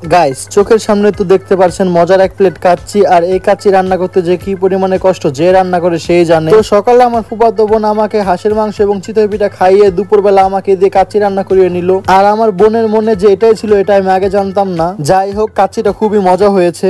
Guys, চোখের সামনে তো দেখতে পাচ্ছেন মজার এক প্লেট কাচ্চি। আর এই কাচ্চি রান্না করতে যে কি পরিমাণে কষ্ট যে রান্না করে সেই জানে। তো সকালে আমার ফুফাতো বোন আমাকে হাঁসের মাংস এবং চিতই পিঠা খাইয়ে দুপুরবেলা আমাকে দিয়ে কাচ্চি রান্না করিয়ে নিল। আর আমার বোনের মনে যে এটাই ছিল এটা আমি আগে জানতাম না। যাই হোক, কাচ্চিটা খুবই মজা হয়েছে।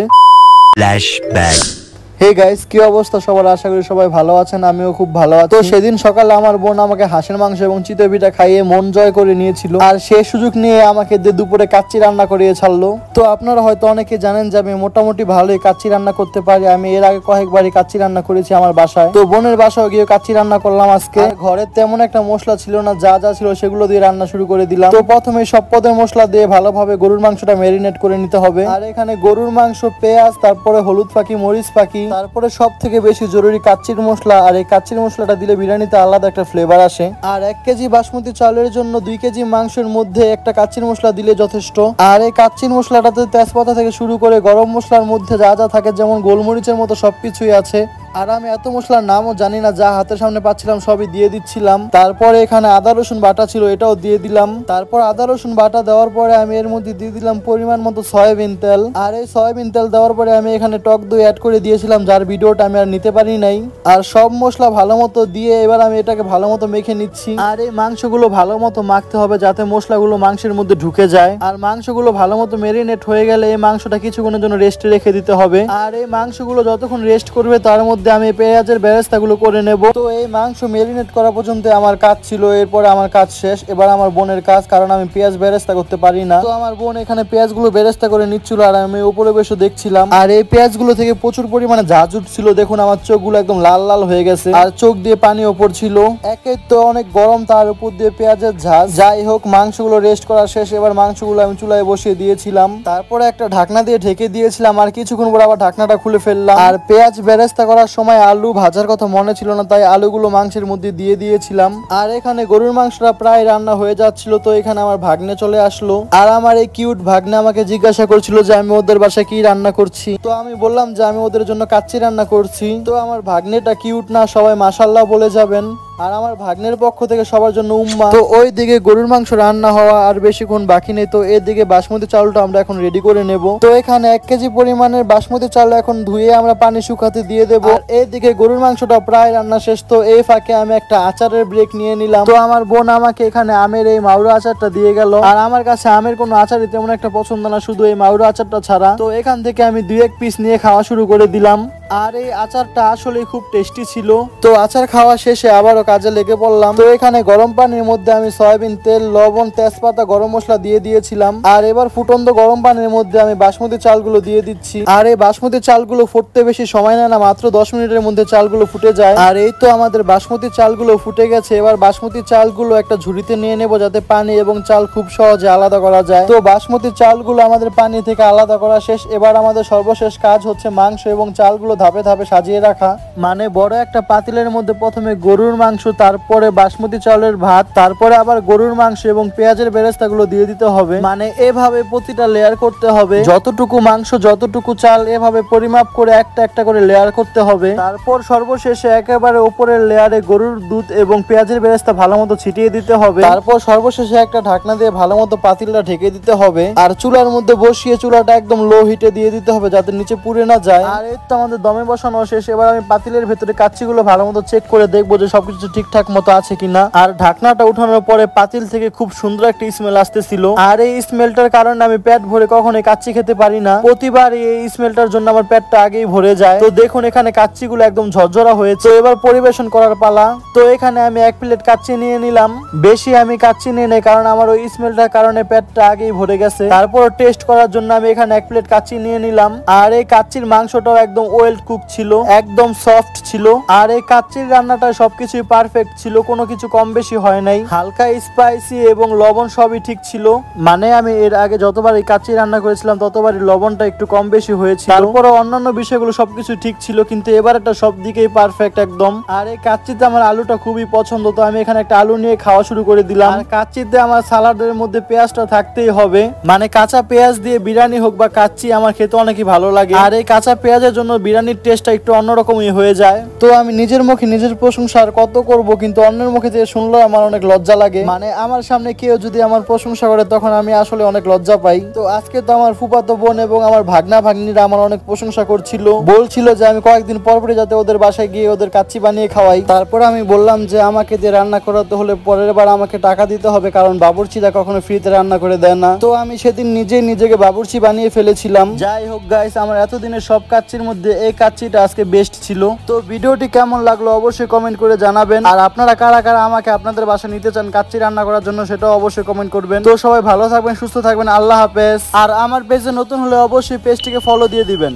হে গাইস, কি অবস্থা সবার? আশা করি সবাই ভালো আছেন, আমিও খুব ভালো আছি। তো সেদিন সকালে আমার বোন আমাকে হাঁসের মাংস এবং চিতই পিঠা খাইয়ে মন জয় করে নিয়েছিল। আর সে সুযোগ নিয়ে আমাকে দুপুরে কাচ্চি রান্না করিয়ে ছাড়লো। তো আপনারা হয়তো অনেকে জানেন যে আমি মোটামুটি ভালোই কাচ্চি রান্না করতে পারি। আমি এর আগে কয়েকবারই কাচ্চি রান্না করেছি আমার বাসায়। তো বোনের বাসায় গিয়ে কাচ্চি রান্না করলাম আজকে। ঘরে তেমন একটা মশলা ছিল না, যা যা ছিল সেগুলো দিয়ে রান্না শুরু করে দিলাম। তো প্রথমে সব পদের মশলা দিয়ে ভালোভাবে গরুর মাংসটা ম্যারিনেট করে নিতে হবে। আর এখানে গরুর মাংস, পেঁয়াজ, তারপরে হলুদ পাখি, মরিচ পাখি, তারপরে সব থেকে বেশি জরুরি কাচ্চির মশলা। আর এই কাচ্চির মশলাটা দিলে বিরিয়ানিতে আলাদা একটা ফ্লেভার আসে। আর 1 কেজি বাসমতি চালের জন্য 2 কেজি মাংসের মধ্যে একটা কাচ্চির মশলা দিলে যথেষ্ট। আর এই কাচ্চির মশলাটাতে তেজপাতা থেকে শুরু করে গরম মশলার মধ্যে যা যা থাকে, যেমন গোলমরিচের মতো সবকিছুই আছে। আর আমি এত মশলার নামও জানি না, যা হাতের সামনে পাচ্ছিলাম সবই দিয়ে দিচ্ছিলাম। তারপরে এখানে আদা রসুন বাটা ছিল, এটাও দিয়ে দিলাম। তারপর আদা রসুন বাটা দেওয়ার পরে আমি এর মধ্যে দিয়ে দিলাম পরিমাণ মতো সয়াবিন তেল। আর এই সয়াবিন তেল দেওয়ার পরে আমি এখানে টক দই অ্যাড করে দিয়েছিলাম, যার ভিডিওটা আমি আর নিতে পারি নাই। আর সব মশলা ভালো মতো দিয়ে এবার আমি এটাকে ভালো মতো মেখে নিচ্ছি। আর এই মাংসগুলো ভালো মতো মাখতে হবে যাতে মশলাগুলো মাংসের মধ্যে ঢুকে যায়। আর মাংসগুলো ভালো মতো মেরিনেট হয়ে গেলে এই মাংসটা কিছুক্ষণের জন্য রেস্টে রেখে দিতে হবে। আর এই মাংসগুলো যতক্ষণ রেস্ট করবে তার মধ্যে আমি পেঁয়াজের বেরেস্তাগুলো করে নেব। তো এই মাংস মেরিনেট করা পর্যন্ত আমার কাজ ছিল। এরপরে আমার কাজ শেষ, এবার আমার বোনের কাজ, কারণ আমি পেঁয়াজ বেরেস্তা করতে পারি না। তো আমার বোন এখানে পেঁয়াজগুলো বেরেস্তা করে নিচ্ছিল আর আমি উপরে বসে দেখছিলাম। আর এই পেঁয়াজগুলো থেকে প্রচুর পরিমাণে ঝাঁজ উঠছিল। দেখুন আমার চোখগুলো একদম লাল লাল হয়ে গেছে আর চোখ দিয়ে পানি ওপর ছিল। একে তো অনেক গরম, তার উপর দিয়ে পেঁয়াজের ঝাঁজ। যাই হোক, মাংসগুলো রেস্ট করা শেষ। এবার মাংসগুলো আমি চুলায় বসিয়ে দিয়েছিলাম। তারপরে একটা ঢাকনা দিয়ে ঢেকে দিয়েছিলাম। আর কিছুক্ষণ পর আবার ঢাকনাটা খুলে ফেললাম। আর পেঁয়াজ বেরেস্তা করার সময় আলু ভাজার কথা মনে ছিল না, তাই আলুগুলো মাংসের মধ্যে দিয়ে দিয়েছিলাম। আর এখানে গরুর মাংসটা প্রায় রান্না হয়ে যাচ্ছিল। তো এখানে আমার ভাগ্নে চলে আসলো। আর আমার এই কিউট ভাগ্নে আমাকে জিজ্ঞাসা করছিল যে আমি ওদের বাসায় কি রান্না করছি। তো আমি বললাম যে আমি ওদের জন্য কাচ্চি রান্না করছি। তো আমার ভাগ্নেটা কিউট না? সবাই মাশাআল্লাহ বলে যাবেন। আর আমার ভাগ্নের পক্ষ থেকে সবার জন্য উম্মা। তো ওই দিকে গরুর মাংস রান্না হওয়া আর বেশিক্ষণ বাকি নেই। তো এদিকে বাসমতি চালটা আমরা এখন রেডি করে নেব। তো এখানে 1 কেজি পরিমাণের বাসমতি চাল এখন ধুয়ে আমরা পানি শুকাতে দিয়ে দেব। আর এদিকে গরুর মাংসটা প্রায় রান্না শেষ। তো এই ফাঁকে আমি একটা আচারের ব্রেক নিয়ে নিলাম। তো আমার বোন আমাকে এখানে আমের এই মাউরা আচারটা দিয়ে গেল। আর আমার কাছে আমের কোনো আচারই তেমন একটা পছন্দ না, শুধু এই মাউরা আচারটা ছাড়া। তো এখান থেকে আমি 2-1 পিস নিয়ে খাওয়া শুরু করে দিলাম। আর এই আচারটা আসলে খুব টেস্টি ছিল। তো আচার খাওয়া শেষে আবারও কাজে লেগে পড়লাম। তো এখানে গরম পানির মধ্যে আমি সয়াবিন তেল, লবণ, তেজপাতা, গরম মশলা দিয়ে দিয়েছিলাম। আর এবার ফুটন্ত গরম পানির মধ্যে আমি বাসমতি চালগুলো দিয়ে দিচ্ছি। আর এই বাসমতি চালগুলো ফুটতে বেশি সময় নেয় না, মাত্র 10 মিনিটের মধ্যে চালগুলো ফুটে যায়। আর এই তো আমাদের বাসমতি চালগুলো ফুটে গেছে। এবার বাসমতি চালগুলো একটা ঝুড়িতে নিয়ে নেব যাতে পানি এবং চাল খুব সহজে আলাদা করা যায়। তো বাসমতি চালগুলো আমাদের পানি থেকে আলাদা করা শেষ। এবার আমাদের সর্বশেষ কাজ হচ্ছে মাংস এবং চালগুলো ধাপে ধাপে সাজিয়ে রাখা। মানে বড় একটা পাতিলের মধ্যে প্রথমে গরুর মাংস, তারপরে বাসমতি চালের ভাত, তারপরে আবার গরুর মাংস এবং পেঁয়াজের বেরেস্তাগুলো দিয়ে দিতে হবে। মানে এভাবে প্রতিটা লেয়ার করতে হবে। যতটুকু মাংস যতটুকু চাল এভাবে পরিমাপ করে একটা একটা করে লেয়ার করতে হবে। তারপর সর্বশেষে একেবারে উপরের লেয়ারে গরুর দুধ এবং পেঁয়াজের বেরেস্তা ভালো মতো ছিটিয়ে দিতে হবে। তারপর সর্বশেষে একটা ঢাকনা দিয়ে ভালো মতো পাতিলটা ঢেকে দিতে হবে। আর চুলার মধ্যে বসিয়ে চুলাটা একদম লো হিটে দিয়ে দিতে হবে যাতে নিচে পুড়ে না যায়। আর এই তো আমাদের দমে বসানো শেষ। এবার আমি পাতিলের ভেতরে কাচ্চিগুলো ভালো মতো চেক করে দেখবো যে সবকিছু ঠিকঠাক মতো আছে কিনা। আর ঢাকনাটা উঠানোর পরে পাতিল থেকে খুব সুন্দর একটা স্মেল আসতেছিল। আর এই স্মেলটার কারণে আমি পেট ভরে কখনোই কাচ্চি খেতে পারি না। প্রতিবার এই স্মেলটার জন্য আমার পেটটা আগেই ভরে যায়। তো দেখুন এখানে কাচ্চিগুলো একদম ঝরঝরা হয়েছে। তো এবার পরিবেশন করার পালা। তো এখানে আমি 1 প্লেট কাচ্চি নিয়ে নিলাম। বেশি আমি কাচ্চি নিয়ে নেই কারণ আমার ওই স্মেলটার কারণে পেটটা আগেই ভরে গেছে। তারপর টেস্ট করার জন্য আমি এখানে 1 প্লেট কাচ্চি নিয়ে নিলাম। আর এই কাচ্চির মাংসটাও একদম ওয়েল কুক ছিল, একদম সফট ছিল। আর এই কাচ্চির রান্নাটা সবকিছুই পারফেক্ট ছিল, কোনো কিছু কম বেশি হয় নাই। হালকা স্পাইসি এবং লবণ সবই ঠিক ছিল। মানে আমি এর আগে যতবার এই কাচ্চি রান্না করেছিলাম ততবারই লবণটা একটু কম বেশি হয়েছিল। তারপরে অন্যান্য বিষয়গুলো সবকিছু ঠিক ছিল, কিন্তু এবার একটা সব দিকেই পারফেক্ট একদম। আর এই কাচ্চিতে আমার আলুটা খুবই পছন্দ। তো আমি এখানে একটা আলু নিয়ে খাওয়া শুরু করে দিলাম। আর কাচ্চিতে আমার সালাদের মধ্যে পেঁয়াজটা থাকতেই হবে। মানে কাঁচা পেঁয়াজ দিয়ে বিরিয়ানি হোক বা কাচ্চি আমার খেতে অনেকই ভালো লাগে। আর এই কাঁচা পেঁয়াজের জন্য বিরিয়ানি বিরিয়ানির টেস্টটা একটু অন্যরকমই হয়ে যায়। তো আমি নিজের মুখে নিজের প্রশংসা আর কত করব, কিন্তু অন্যের মুখে থেকে শুনলে আমার অনেক লজ্জা লাগে। মানে আমার সামনে কেউ যদি আমার প্রশংসা করে তখন আমি আসলে অনেক লজ্জা পাই। তো আজকে তো আমার ফুফাতো বোন এবং আমার ভাগনা ভাগ্নিরা আমার অনেক প্রশংসা করছিল, বলছিল যে আমি কয়েকদিন পরপরই যাতে ওদের বাসায় গিয়ে ওদের কাচ্চি বানিয়ে খাওয়াই। তারপর আমি বললাম যে আমাকে দিয়ে রান্না করাতে হলে পরের বার আমাকে টাকা দিতে হবে, কারণ বাবুর্চিরা কখনো ফ্রিতে রান্না করে দেয় না। তো আমি সেদিন নিজেকে বাবুর্চি বানিয়ে ফেলেছিলাম। যাই হোক গাইস, আমার এতদিনের সব কাচ্চির মধ্যে এই কাচ্চিটা আজকে বেস্ট ছিল। তো ভিডিওটি কেমন লাগলো অবশ্যই কমেন্ট করে জানাবেন। আর আপনারা কারা কারা আমাকে আপনাদের বাসায় নিতে চান কাচ্চি রান্না করার জন্য সেটাও অবশ্যই কমেন্ট করবেন। তো সবাই ভালো থাকবেন, সুস্থ থাকবেন, আল্লাহ হাফেজ। আর আমার পেজে নতুন হলে অবশ্যই পেজটিকে ফলো দিয়ে দিবেন।